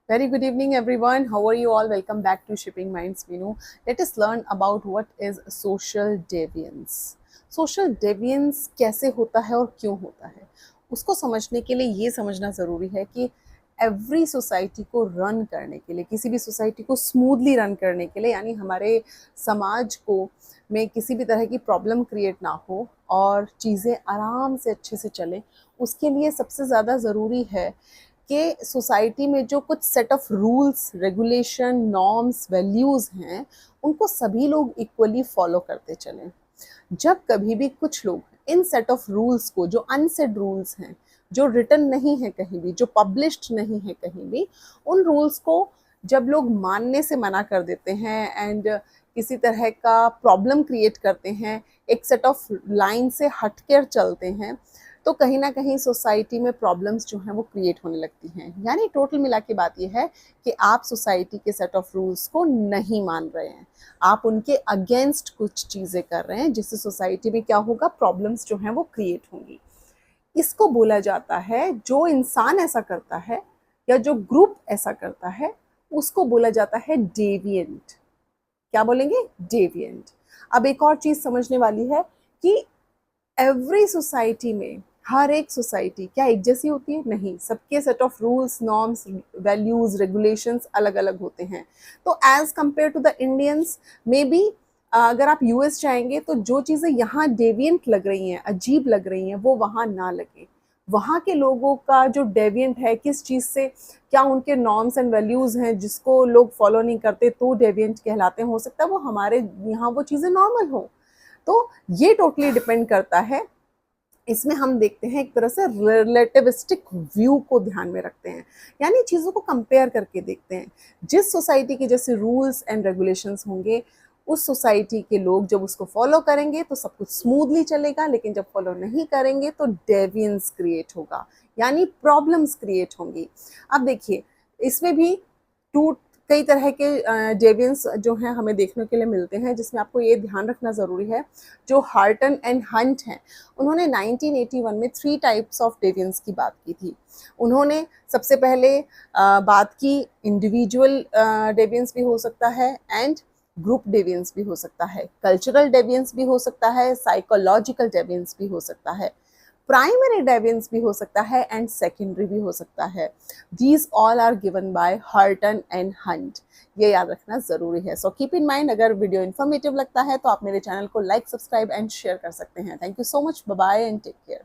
Very good evening, everyone. How are you all? Welcome back to Shipping Minds Minu. Let us learn about what is social deviance. Social deviance कैसे होता है और क्यों होता है, उसको समझने के लिए ये समझना ज़रूरी है कि एवरी सोसाइटी को रन करने के लिए, किसी भी सोसाइटी को स्मूथली रन करने के लिए, यानी हमारे समाज को में किसी भी तरह की प्रॉब्लम क्रिएट ना हो और चीज़ें आराम से अच्छे से चलें, उसके लिए सबसे ज़्यादा ज़रूरी है कि सोसाइटी में जो कुछ set of rules, regulation, norms, values हैं, उनको सभी लोग इक्वली फॉलो करते चलें। जब कभी भी कुछ लोग इन सेट ऑफ रूल्स को, जो अनसेड रूल्स हैं, जो रिटन नहीं है कहीं भी, जो पब्लिश्ड नहीं है कहीं भी, उन रूल्स को जब लोग मानने से मना कर देते हैं एंड किसी तरह का प्रॉब्लम क्रिएट करते हैं, एक सेट ऑफ लाइन से हटकर चलते हैं, तो कहीं ना कहीं सोसाइटी में प्रॉब्लम्स जो हैं वो क्रिएट होने लगती हैं। यानी टोटल मिला के बात ये है कि आप सोसाइटी के सेट ऑफ रूल्स को नहीं मान रहे हैं, आप उनके अगेंस्ट कुछ चीज़ें कर रहे हैं, जिससे सोसाइटी में क्या होगा, प्रॉब्लम्स जो हैं वो क्रिएट होंगी। इसको बोला जाता है, जो इंसान ऐसा करता है या जो ग्रुप ऐसा करता है, उसको बोला जाता है डेविएंट। क्या बोलेंगे? डेविएंट। अब एक और चीज़ समझने वाली है कि एवरी सोसाइटी में, हर एक सोसाइटी क्या एक जैसी होती है? नहीं, सबके set of rules, norms, values, regulations अलग अलग होते हैं। तो as compared to the Indians, maybe अगर आप यूएस जाएंगे तो जो चीज़ें यहाँ डेविएंट लग रही हैं, अजीब लग रही हैं, वो वहाँ ना लगे। वहाँ के लोगों का जो डेविएंट है, किस चीज़ से, क्या उनके नॉर्म्स एंड वैल्यूज़ हैं जिसको लोग फॉलो नहीं करते तो डेविएंट कहलाते हैं। हो सकता है वो हमारे यहाँ वो चीज़ें नॉर्मल हो। तो ये टोटली डिपेंड करता है। इसमें हम देखते हैं एक तरह से रिलेटिविस्टिक व्यू को ध्यान में रखते हैं, यानी चीज़ों को कंपेयर करके देखते हैं। जिस सोसाइटी के जैसे रूल्स एंड रेगुलेशंस होंगे, उस सोसाइटी के लोग जब उसको फॉलो करेंगे तो सब कुछ स्मूथली चलेगा, लेकिन जब फॉलो नहीं करेंगे तो डेवियंस क्रिएट होगा, यानी प्रॉब्लम्स क्रिएट होंगी। अब देखिए, इसमें भी टू कई तरह के डेवियंस जो हैं हमें देखने के लिए मिलते हैं, जिसमें आपको ये ध्यान रखना ज़रूरी है। जो हार्टन एंड हंट हैं, उन्होंने 1981 में 3 टाइप्स ऑफ डेवियंस की बात की थी। उन्होंने सबसे पहले बात की इंडिविजुअल डेवियंस भी हो सकता है एंड ग्रुप डेवियंस भी हो सकता है, कल्चरल डेवियंस भी हो सकता है, साइकोलॉजिकल डेवियंस भी हो सकता है, प्राइमरी डेवियंस भी हो सकता है एंड सेकेंडरी भी हो सकता है। These all are given by Horton and Hunt. ये याद रखना ज़रूरी है। सो कीप इन माइंड, अगर वीडियो इन्फॉर्मेटिव लगता है तो आप मेरे चैनल को लाइक, सब्सक्राइब एंड शेयर कर सकते हैं। Thank you so much, bye bye and take care.